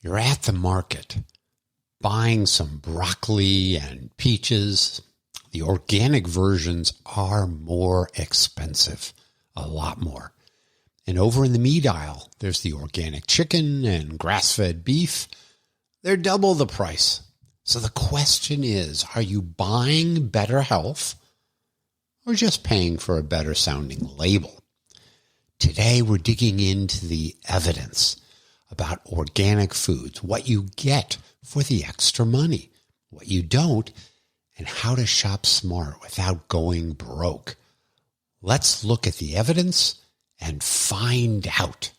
You're at the market buying some broccoli and peaches. The organic versions are more expensive, a lot more. And over in the meat aisle, there's the organic chicken and grass-fed beef. They're double the price. So the question is, are you buying better health or just paying for a better sounding label? Today, we're digging into the evidence about organic foods, what you get for the extra money, what you don't, and how to shop smart without going broke. Let's look at the evidence and find out.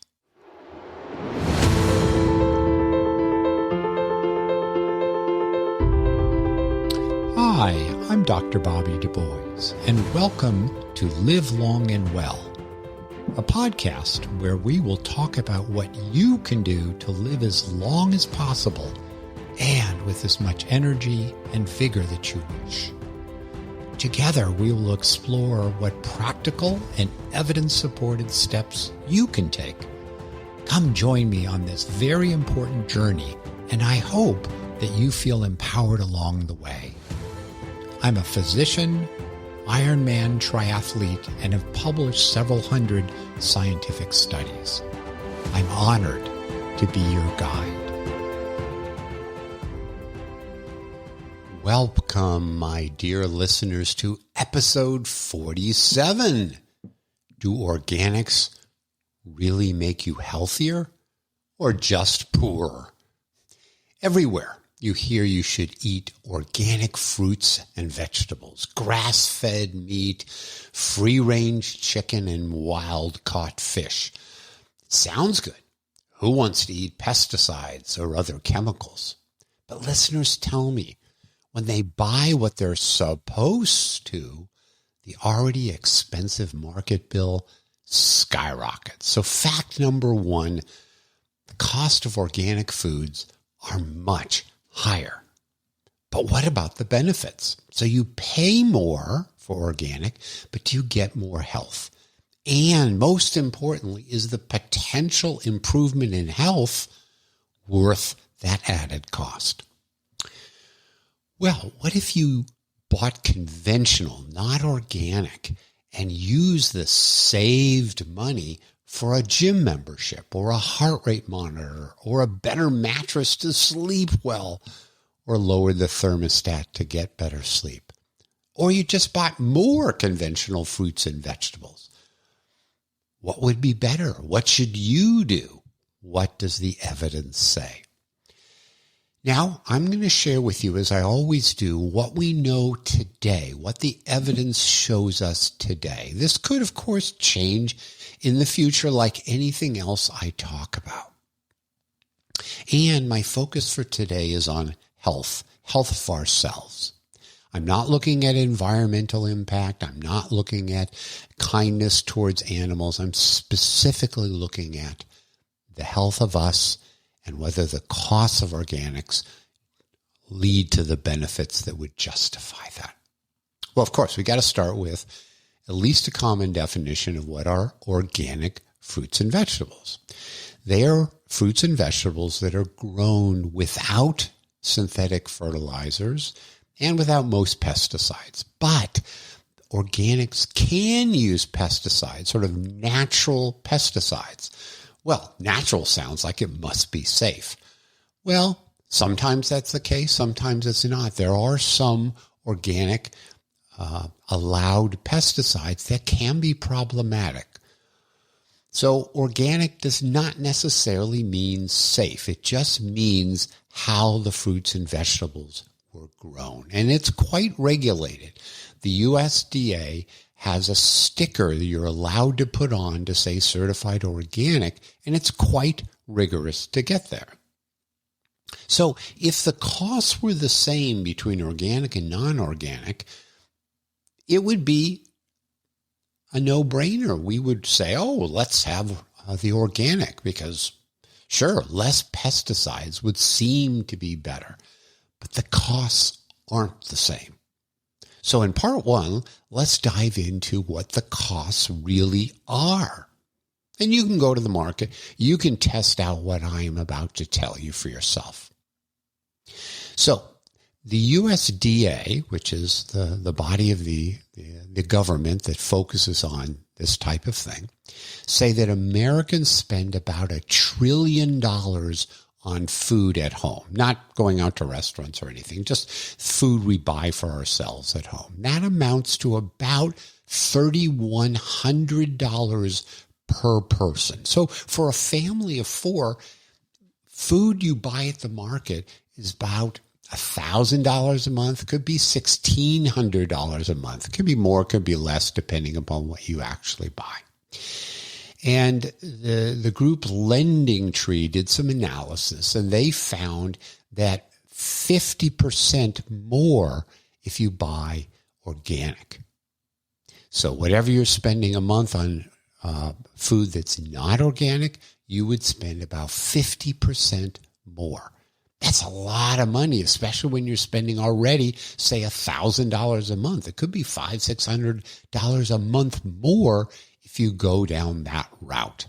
Hi, I'm Dr. Bobby Du Bois, and welcome to Live Long and Well, a podcast where we will talk about what you can do to live as long as possible and with as much energy and vigor that you wish. Together, we will explore what practical and evidence-supported steps you can take. Come join me on this very important journey, and I hope that you feel empowered along the way. I'm a physician, Ironman triathlete, and have published several hundred scientific studies. I'm honored to be your guide. Welcome, my dear listeners, to episode 47. Do organics really make you healthier or just poorer? Everywhere you hear you should eat organic fruits and vegetables, grass-fed meat, free-range chicken, and wild-caught fish. Sounds good. Who wants to eat pesticides or other chemicals? But listeners tell me, when they buy what they're supposed to, the already expensive market bill skyrockets. So fact number one, the cost of organic foods are much higher. But what about the benefits? So you pay more for organic, but do you get more health? And most importantly, is the potential improvement in health worth that added cost? Well, what if you bought conventional, not organic, and used the saved money for a gym membership or a heart rate monitor or a better mattress to sleep well, or lowered the thermostat to get better sleep? Or you just bought more conventional fruits and vegetables? What would be better? What should you do? What does the evidence say? Now, I'm going to share with you, as I always do, what we know today, what the evidence shows us today. This could, of course, change in the future like anything else I talk about. And my focus for today is on health of ourselves. I'm not looking at environmental impact. I'm not looking at kindness towards animals. I'm specifically looking at the health of us and whether the costs of organics lead to the benefits that would justify that. Well, of course, we got to start with at least a common definition of what are organic fruits and vegetables. They are fruits and vegetables that are grown without synthetic fertilizers and without most pesticides. But organics can use pesticides, sort of natural pesticides. Well, natural sounds like it must be safe. Well, sometimes that's the case, sometimes it's not. There are some organic allowed pesticides that can be problematic. So organic does not necessarily mean safe. It just means how the fruits and vegetables were grown. And it's quite regulated. The USDA has a sticker that you're allowed to put on to say certified organic, and it's quite rigorous to get there. So if the costs were the same between organic and non-organic, it would be a no-brainer. We would say, oh, let's have the organic because, sure, less pesticides would seem to be better, but the costs aren't the same. So in part one, let's dive into what the costs really are. And you can go to the market. You can test out what I am about to tell you for yourself. So the USDA, which is the body of the government that focuses on this type of thing, say that Americans spend about $1 trillion on food at home, not going out to restaurants or anything, just food we buy for ourselves at home. That amounts to about $3,100 per person. So for a family of 4, food you buy at the market is about $1,000 a month, could be $1,600 a month. Could be more, could be less, depending upon what you actually buy. And the group Lending Tree did some analysis, and they found that 50% more if you buy organic. So whatever you're spending a month on food that's not organic, you would spend about 50% more. That's a lot of money, especially when you're spending already, say, $1,000 a month. It could be $500, $600 a month more if you go down that route.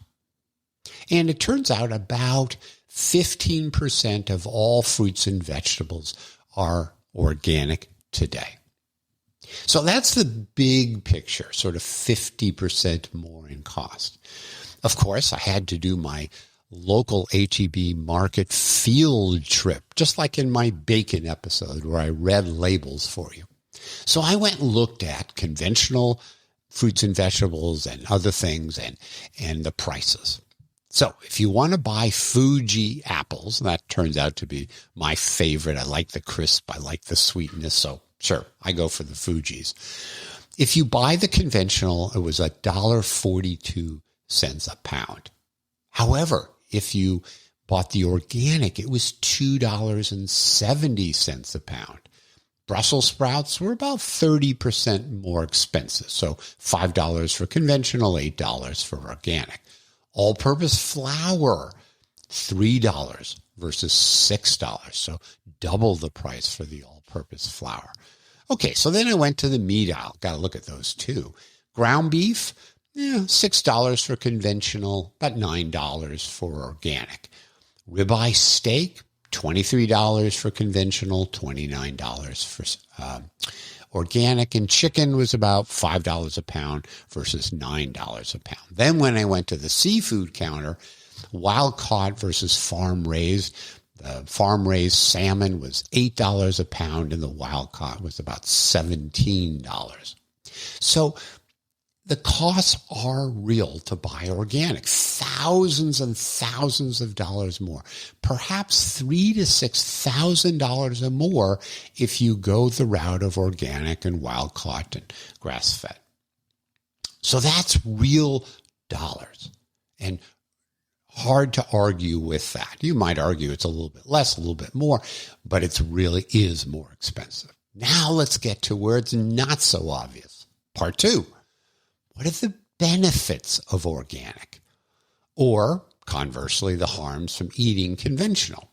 And it turns out about 15% of all fruits and vegetables are organic today. So that's the big picture, sort of 50% more in cost. Of course, I had to do my local H-E-B market field trip, just like in my bacon episode where I read labels for you. So I went and looked at conventional fruits and vegetables and other things and the prices. So if you want to buy Fuji apples, and that turns out to be my favorite. I like the crisp. I like the sweetness. So sure, I go for the Fujis. If you buy the conventional, it was $1.42 a pound. However, if you bought the organic, it was $2.70 a pound. Brussels sprouts were about 30% more expensive. So $5 for conventional, $8 for organic. All-purpose flour, $3 versus $6. So double the price for the all-purpose flour. Okay, so then I went to the meat aisle. Got to look at those too. Ground beef, $6 for conventional, about $9 for organic. Ribeye steak, $23 for conventional, $29 for organic. And chicken was about $5 a pound versus $9 a pound. Then when I went to the seafood counter, wild caught versus farm raised, the farm raised salmon was $8 a pound and the wild caught was about $17. So the costs are real to buy organic, thousands and thousands of dollars more, perhaps $3,000 to $6,000 or more if you go the route of organic and wild caught and grass fed. So that's real dollars, and hard to argue with that. You might argue it's a little bit less, a little bit more, but it really is more expensive. Now let's get to where it's not so obvious. Part 2. What are the benefits of organic? Or, conversely, the harms from eating conventional?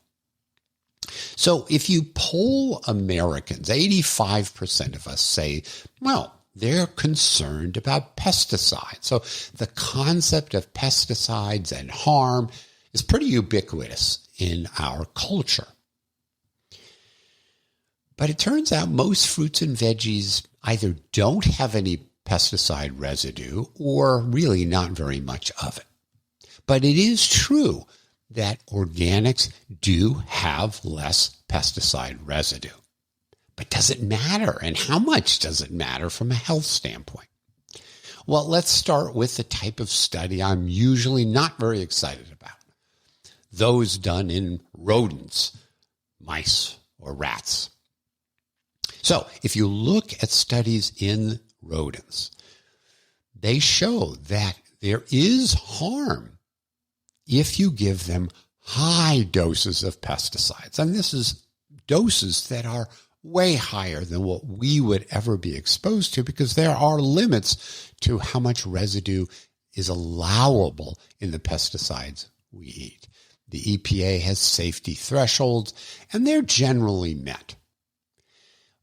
So if you poll Americans, 85% of us say, well, they're concerned about pesticides. So the concept of pesticides and harm is pretty ubiquitous in our culture. But it turns out most fruits and veggies either don't have any pesticide residue or really not very much of it. But it is true that organics do have less pesticide residue. But does it matter? And how much does it matter from a health standpoint? Well, let's start with the type of study I'm usually not very excited about. Those done in rodents, mice, or rats. So if you look at studies in rodents, they show that there is harm if you give them high doses of pesticides. And this is doses that are way higher than what we would ever be exposed to, because there are limits to how much residue is allowable in the pesticides we eat. The EPA has safety thresholds, and they're generally met.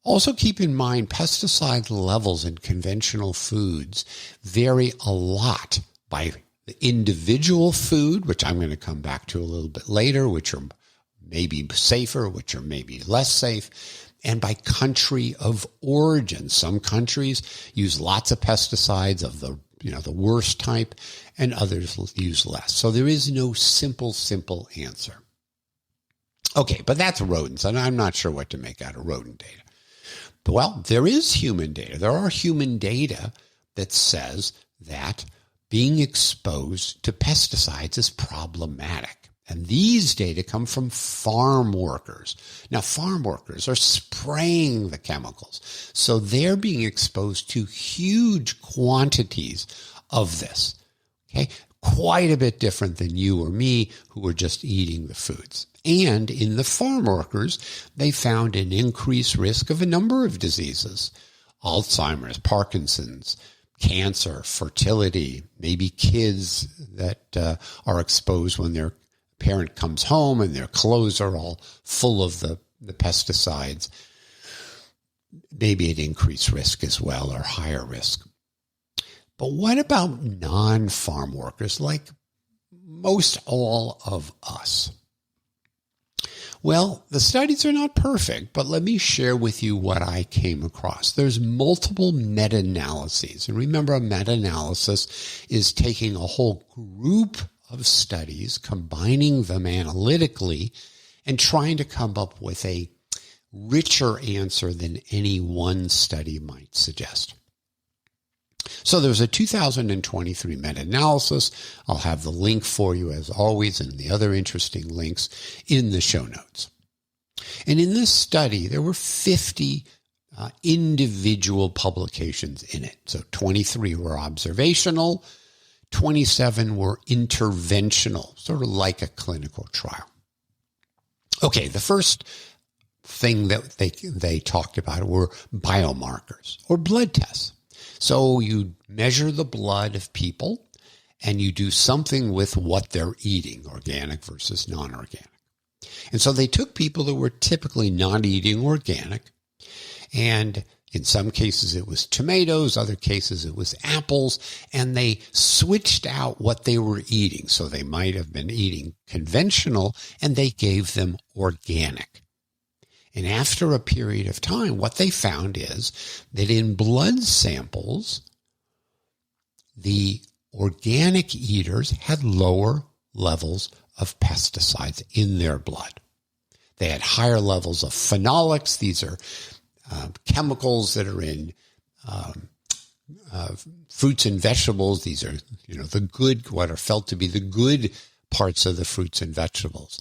Also keep in mind, pesticide levels in conventional foods vary a lot by the individual food, which I'm going to come back to a little bit later, which are maybe safer, which are maybe less safe, and by country of origin. Some countries use lots of pesticides of the worst type, and others use less. So there is no simple answer. Okay, but that's rodents, and I'm not sure what to make out of rodent data. Well, there is human data. There are human data that says that being exposed to pesticides is problematic. And these data come from farm workers. Now, farm workers are spraying the chemicals, so they're being exposed to huge quantities of this. Okay, quite a bit different than you or me who are just eating the foods. And in the farm workers, they found an increased risk of a number of diseases: Alzheimer's, Parkinson's, cancer, fertility, maybe kids that are exposed when their parent comes home and their clothes are all full of the pesticides. Maybe an increased risk as well, or higher risk. But what about non-farm workers, like most all of us? Well, the studies are not perfect, but let me share with you what I came across. There's multiple meta-analyses. And remember, a meta-analysis is taking a whole group of studies, combining them analytically, and trying to come up with a richer answer than any one study might suggest. So there's a 2023 meta-analysis. I'll have the link for you, as always, and the other interesting links in the show notes. And in this study, there were 50 individual publications in it. So 23 were observational, 27 were interventional, sort of like a clinical trial. Okay, the first thing that they talked about were biomarkers, or blood tests. So you measure the blood of people and you do something with what they're eating, organic versus non-organic. And so they took people that were typically not eating organic, and in some cases it was tomatoes, other cases it was apples, and they switched out what they were eating. So they might have been eating conventional and they gave them organic. And after a period of time, what they found is that in blood samples, the organic eaters had lower levels of pesticides in their blood. They had higher levels of phenolics. These are chemicals that are in fruits and vegetables. These are, the good, what are felt to be the good parts of the fruits and vegetables.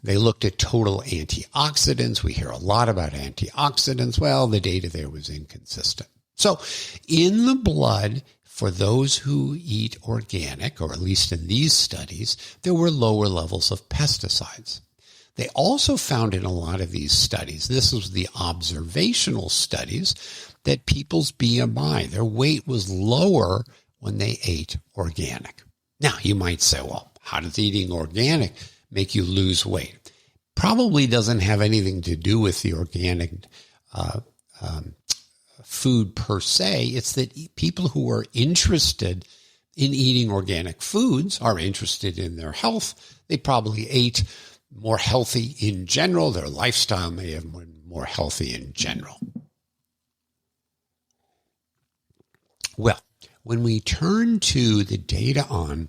They looked at total antioxidants. We hear a lot about antioxidants. Well, the data there was inconsistent. So in the blood, for those who eat organic, or at least in these studies, there were lower levels of pesticides. They also found in a lot of these studies, this was the observational studies, that people's BMI, their weight was lower when they ate organic. Now, you might say, well, how does eating organic make you lose weight? Probably doesn't have anything to do with the organic food per se. It's that people who are interested in eating organic foods are interested in their health. They probably ate more healthy in general. Their lifestyle may have been more healthy in general. Well, when we turn to the data on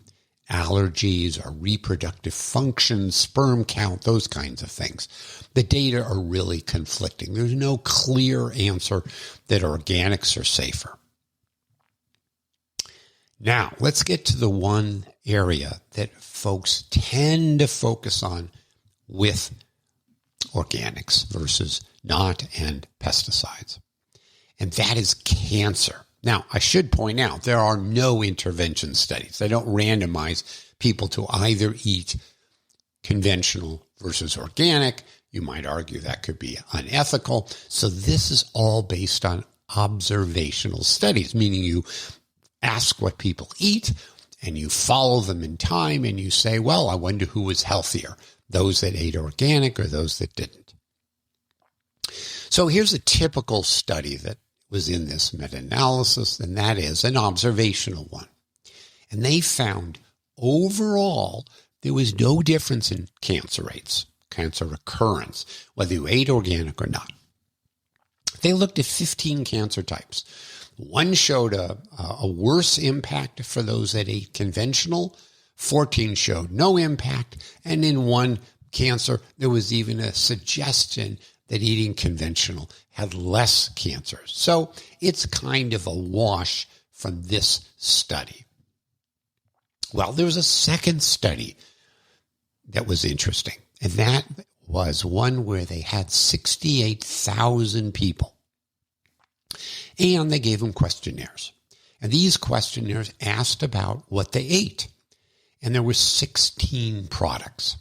allergies or reproductive function, sperm count, those kinds of things, the data are really conflicting. There's no clear answer that organics are safer. Now, let's get to the one area that folks tend to focus on with organics versus not and pesticides, and that is cancer. Now, I should point out, there are no intervention studies. They don't randomize people to either eat conventional versus organic. You might argue that could be unethical. So this is all based on observational studies, meaning you ask what people eat and you follow them in time and you say, well, I wonder who was healthier, those that ate organic or those that didn't. So here's a typical study that was in this meta-analysis, and that is an observational one. And they found overall, there was no difference in cancer rates, cancer recurrence, whether you ate organic or not. They looked at 15 cancer types. One showed a worse impact for those that ate conventional. 14 showed no impact. And in one cancer, there was even a suggestion that eating conventional had less cancer. So it's kind of a wash from this study. Well, there was a second study that was interesting, and that was one where they had 68,000 people, and they gave them questionnaires. And these questionnaires asked about what they ate, and there were 16 products.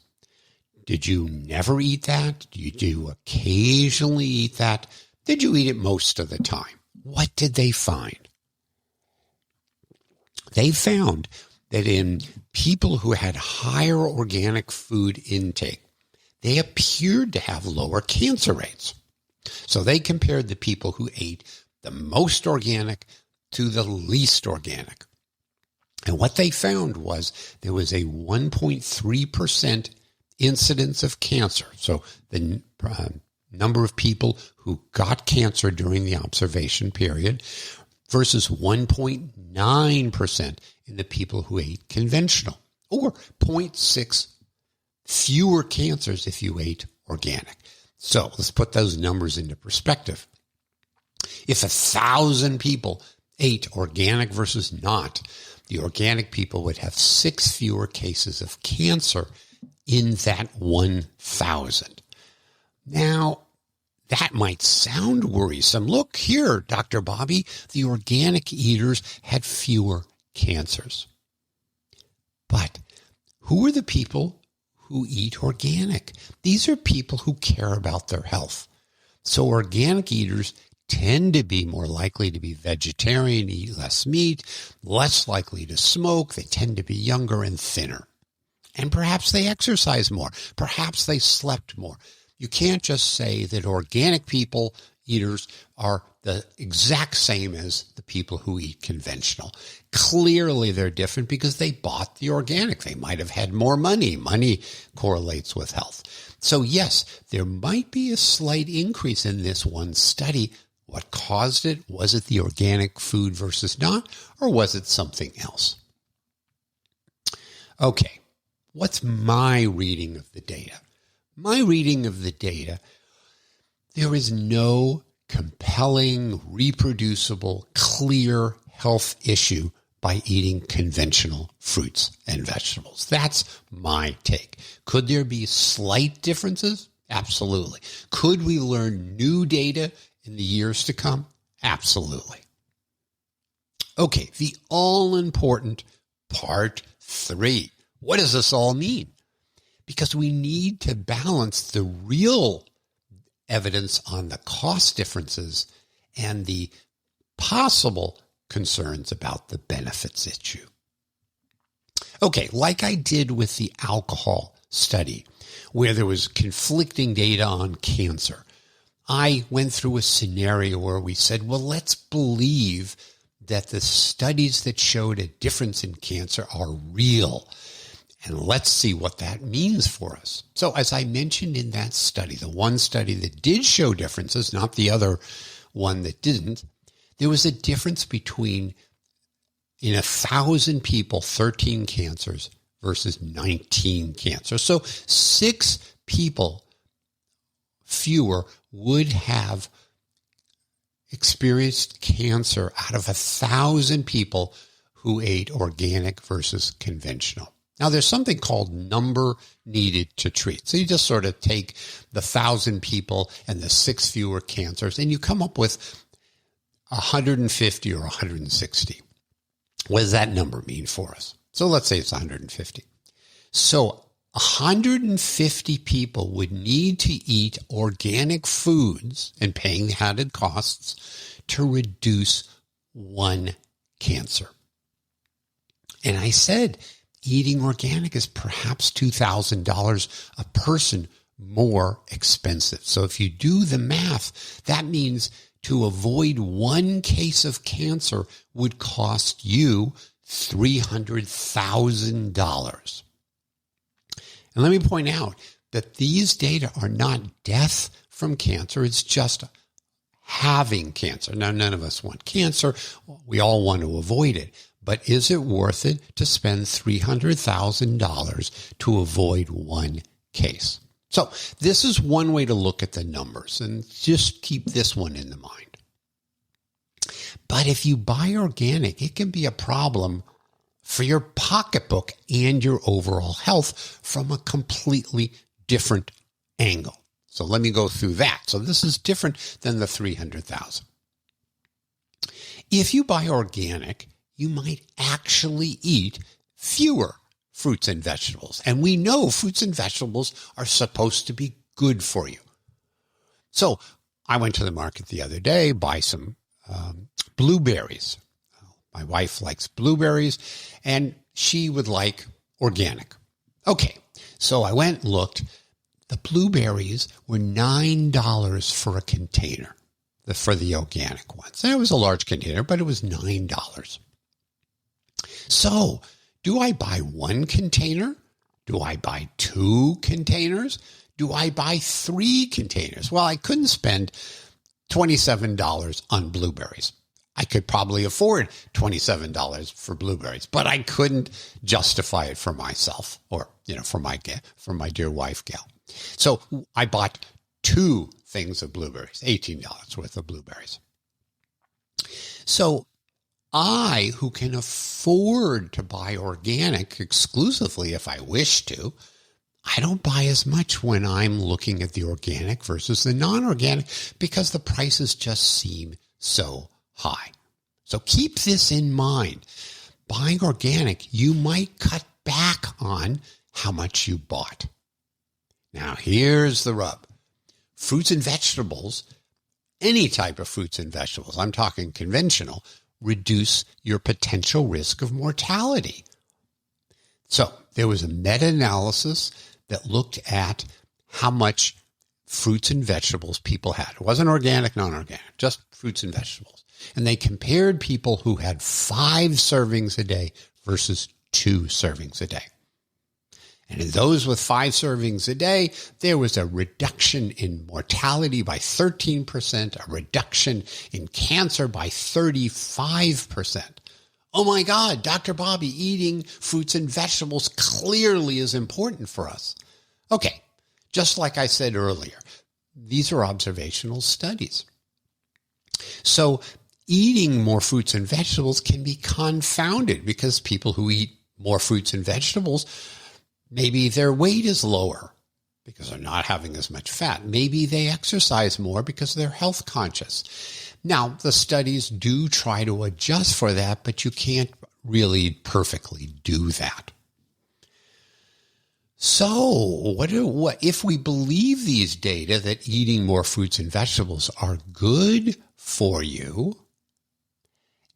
Did you never eat that? Did you occasionally eat that? Did you eat it most of the time? What did they find? They found that in people who had higher organic food intake, they appeared to have lower cancer rates. So they compared the people who ate the most organic to the least organic. And what they found was there was a 1.3% incidence of cancer. So the number of people who got cancer during the observation period versus 1.9% in the people who ate conventional, or 0.6 fewer cancers if you ate organic. So let's put those numbers into perspective. If 1,000 people ate organic versus not, the organic people would have 6 fewer cases of cancer in that 1,000. Now, that might sound worrisome. Look here, Dr. Bobby, the organic eaters had fewer cancers. But who are the people who eat organic? These are people who care about their health. So organic eaters tend to be more likely to be vegetarian, eat less meat, less likely to smoke. They tend to be younger and thinner. And perhaps they exercise more. Perhaps they slept more. You can't just say that organic people, eaters, are the exact same as the people who eat conventional. Clearly, they're different because they bought the organic. They might have had more money. Money correlates with health. So yes, there might be a slight increase in this one study. What caused it? Was it the organic food versus not, or was it something else? Okay, what's my reading of the data? My reading of the data, there is no compelling, reproducible, clear health issue by eating conventional fruits and vegetables. That's my take. Could there be slight differences? Absolutely. Could we learn new data in the years to come? Absolutely. Okay, the all-important part 3. What does this all mean? Because we need to balance the real evidence on the cost differences and the possible concerns about the benefits issue. Okay, like I did with the alcohol study, where there was conflicting data on cancer, I went through a scenario where we said, well, let's believe that the studies that showed a difference in cancer are real. And let's see what that means for us. So as I mentioned in that study, the one study that did show differences, not the other one that didn't, there was a difference between, in 1,000 people, 13 cancers versus 19 cancers. So 6 people fewer would have experienced cancer out of 1,000 people who ate organic versus conventional. Now, there's something called number needed to treat. So you just sort of take the 1,000 people and the 6 fewer cancers, and you come up with 150 or 160. What does that number mean for us? So let's say it's 150. So 150 people would need to eat organic foods and paying the added costs to reduce 1 cancer. And I said, eating organic is perhaps $2,000 a person more expensive. So if you do the math, that means to avoid 1 case of cancer would cost you $300,000. And let me point out that these data are not death from cancer. It's just having cancer. Now, none of us want cancer. We all want to avoid it. But is it worth it to spend $300,000 to avoid one case? So this is one way to look at the numbers, and just keep this one in the mind. But if you buy organic, it can be a problem for your pocketbook and your overall health from a completely different angle. So let me go through that. So this is different than the 300,000. If you buy organic, you might actually eat fewer fruits and vegetables. And we know fruits and vegetables are supposed to be good for you. So I went to the market the other day, buy some blueberries. My wife likes blueberries, and she would like organic. Okay, so I went and looked. The blueberries were $9 for a container, for the organic ones. And it was a large container, but it was $9. So, do I buy one container? Do I buy two containers? Do I buy three containers? Well, I couldn't spend $27 on blueberries. I could probably afford $27 for blueberries, but I couldn't justify it for myself or, for my dear wife, Gail. So I bought two things of blueberries, $18 worth of blueberries. So I, who can afford to buy organic exclusively if I wish to, I don't buy as much when I'm looking at the organic versus the non-organic because the prices just seem so high. So keep this in mind. Buying organic, you might cut back on how much you bought. Now, here's the rub. Fruits and vegetables, any type of fruits and vegetables, I'm talking conventional, reduce your potential risk of mortality. So there was a meta-analysis that looked at how much fruits and vegetables people had. It wasn't organic, non-organic, just fruits and vegetables. And they compared people who had 5 servings a day versus 2 servings a day. And in those with 5 servings a day, there was a reduction in mortality by 13%, a reduction in cancer by 35%. Oh my God, Dr. Bobby, eating fruits and vegetables clearly is important for us. Okay, just like I said earlier, these are observational studies. So eating more fruits and vegetables can be confounded because people who eat more fruits and vegetables, maybe their weight is lower because they're not having as much fat. Maybe they exercise more because they're health conscious. Now, the studies do try to adjust for that, but you can't really perfectly do that. So, what if we believe these data that eating more fruits and vegetables are good for you,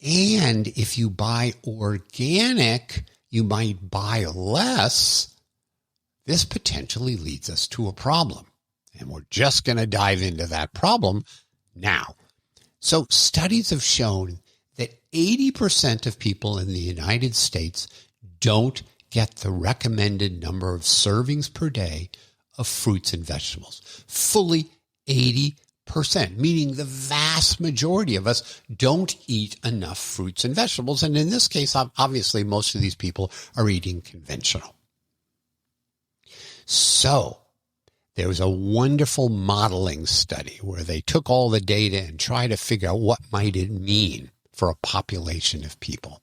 and if you buy organic, you might buy less, this potentially leads us to a problem. And we're just going to dive into that problem now. So studies have shown that 80% of people in the United States don't get the recommended number of servings per day of fruits and vegetables. Fully 80%, meaning the vast majority of us don't eat enough fruits and vegetables. And in this case, obviously, most of these people are eating conventional. So there was a wonderful modeling study where they took all the data and tried to figure out what might it mean for a population of people.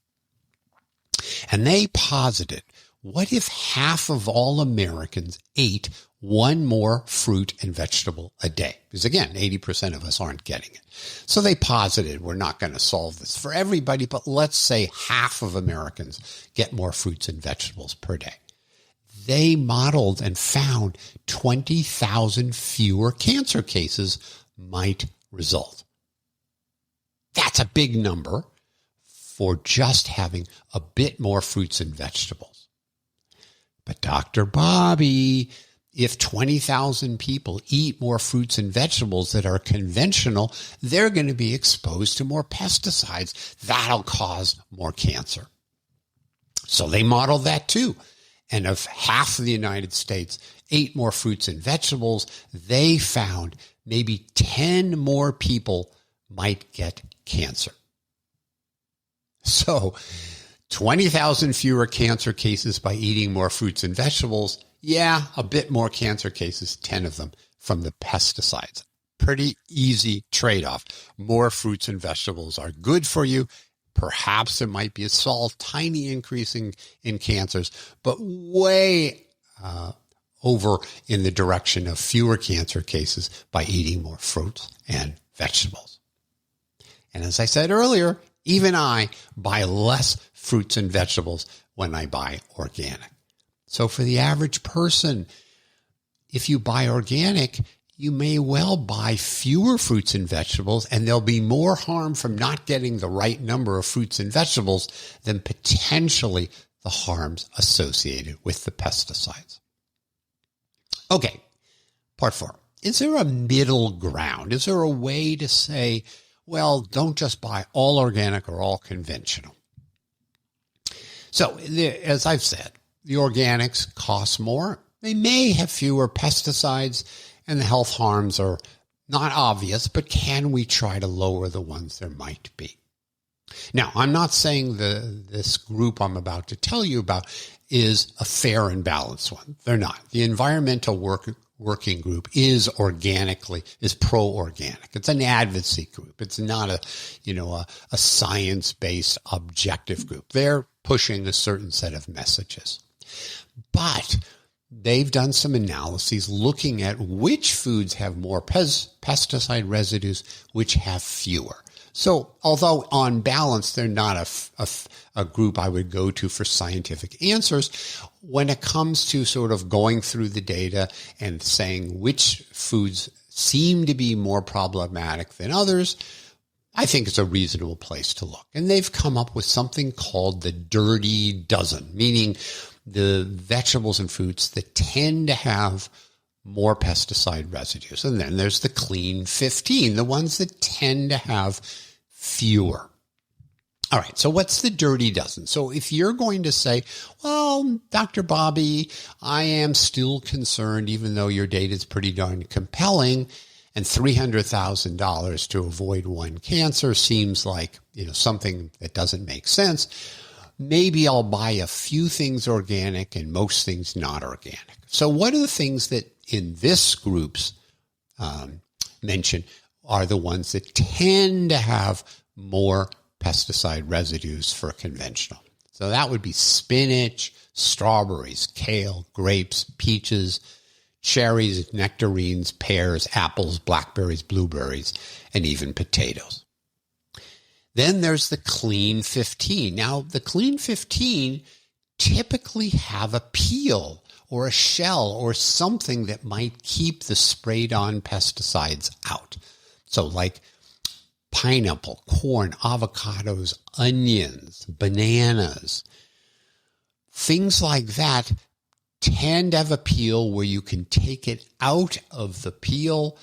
And they posited, what if half of all Americans ate one more fruit and vegetable a day? Because again, 80% of us aren't getting it. So they posited, we're not going to solve this for everybody, but let's say half of Americans get more fruits and vegetables per day. They modeled and found 20,000 fewer cancer cases might result. That's a big number for just having a bit more fruits and vegetables. But Dr. Bobby, if 20,000 people eat more fruits and vegetables that are conventional, they're going to be exposed to more pesticides. That'll cause more cancer. So they modeled that too. And if half of the United States ate more fruits and vegetables, they found maybe 10 more people might get cancer. So 20,000 fewer cancer cases by eating more fruits and vegetables. Yeah, a bit more cancer cases, 10 of them from the pesticides. Pretty easy trade-off. More fruits and vegetables are good for you. Perhaps there might be a small, tiny increase in cancers, but way over in the direction of fewer cancer cases by eating more fruits and vegetables. And as I said earlier, even I buy less fruits and vegetables when I buy organic. So for the average person, if you buy organic, you may well buy fewer fruits and vegetables, and there'll be more harm from not getting the right number of fruits and vegetables than potentially the harms associated with the pesticides. Okay, part 4. Is there a middle ground? Is there a way to say, well, don't just buy all organic or all conventional? So, as I've said, the organics cost more. They may have fewer pesticides, and the health harms are not obvious, but can we try to lower the ones there might be? Now, I'm not saying this group I'm about to tell you about is a fair and balanced one. They're not. The environmental working group is pro-organic. It's an advocacy group. It's not a science-based objective group. They're pushing a certain set of messages. But they've done some analyses looking at which foods have more pesticide residues, which have fewer. So although on balance, they're not a group I would go to for scientific answers, when it comes to sort of going through the data and saying which foods seem to be more problematic than others, I think it's a reasonable place to look. And they've come up with something called the dirty dozen, meaning the vegetables and fruits that tend to have more pesticide residues. And then there's the clean 15, the ones that tend to have fewer. All right, so what's the dirty dozen? So if you're going to say, well, Dr. Bobby, I am still concerned, even though your data is pretty darn compelling, and $300,000 to avoid one cancer seems like, something that doesn't make sense. Maybe I'll buy a few things organic and most things not organic. So what are the things that in this group's mention are the ones that tend to have more pesticide residues for conventional? So that would be spinach, strawberries, kale, grapes, peaches, cherries, nectarines, pears, apples, blackberries, blueberries, and even potatoes. Then there's the clean 15. Now, the clean 15 typically have a peel or a shell or something that might keep the sprayed-on pesticides out. So like pineapple, corn, avocados, onions, bananas, things like that tend to have a peel where you can take it out of the peel,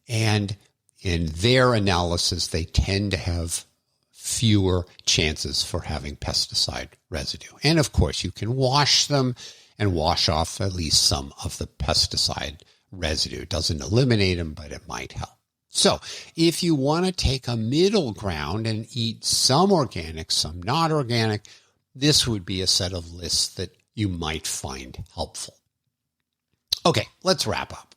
and in their analysis, they tend to have fewer chances for having pesticide residue. And of course, you can wash them and wash off at least some of the pesticide residue. It doesn't eliminate them, but it might help. So if you want to take a middle ground and eat some organic, some not organic, this would be a set of lists that you might find helpful. Okay, let's wrap up.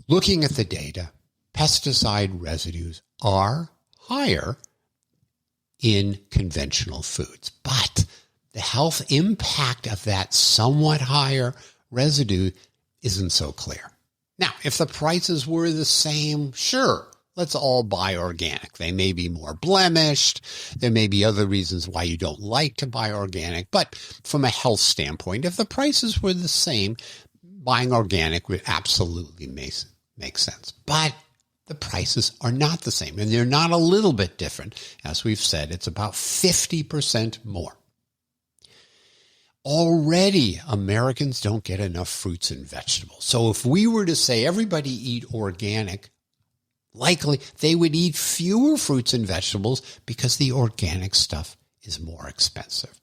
Looking at the data, pesticide residues are higher in conventional foods, but the health impact of that somewhat higher residue isn't so clear. Now, if the prices were the same, sure, let's all buy organic. They may be more blemished. There may be other reasons why you don't like to buy organic, but from a health standpoint, if the prices were the same, buying organic would absolutely make sense. But the prices are not the same, and they're not a little bit different. As we've said, it's about 50% more. Already, Americans don't get enough fruits and vegetables. So if we were to say everybody eat organic, likely they would eat fewer fruits and vegetables because the organic stuff is more expensive.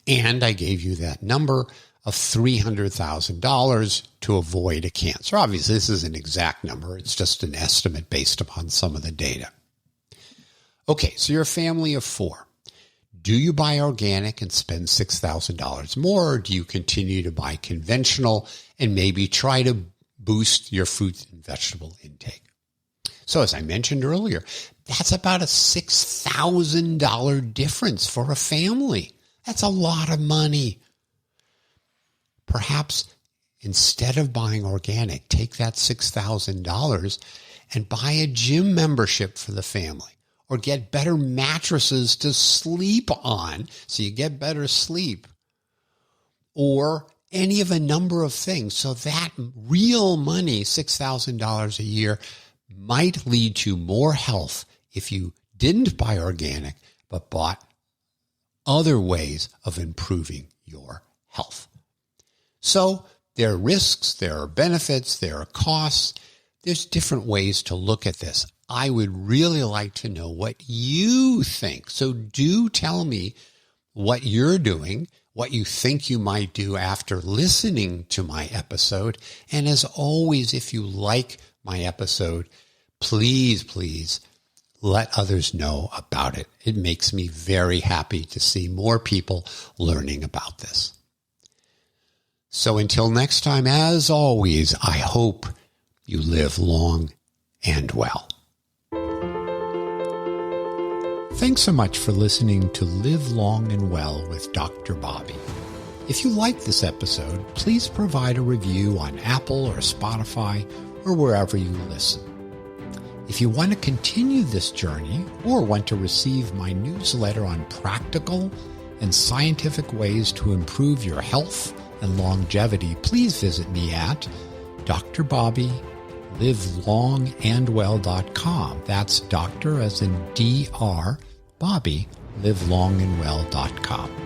And I gave you that number of $300,000 to avoid a cancer. Obviously, this is an exact number. It's just an estimate based upon some of the data. Okay, so you're a family of 4. Do you buy organic and spend $6,000 more, or do you continue to buy conventional and maybe try to boost your fruit and vegetable intake? So as I mentioned earlier, that's about a $6,000 difference for a family. That's a lot of money. Perhaps instead of buying organic, take that $6,000 and buy a gym membership for the family, or get better mattresses to sleep on so you get better sleep, or any of a number of things. So that real money, $6,000 a year, might lead to more health if you didn't buy organic, but bought other ways of improving your health. So there are risks, there are benefits, there are costs. There's different ways to look at this. I would really like to know what you think. So do tell me what you're doing, what you think you might do after listening to my episode. And as always, if you like my episode, please let others know about it. It makes me very happy to see more people learning about this. So until next time, as always, I hope you live long and well. Thanks so much for listening to Live Long and Well with Dr. Bobby. If you like this episode, please provide a review on Apple or Spotify or wherever you listen. If you want to continue this journey or want to receive my newsletter on practical and scientific ways to improve your health and longevity, please visit me at drbobbylivelongandwell.com. That's doctor as in DR, Bobby, livelongandwell.com.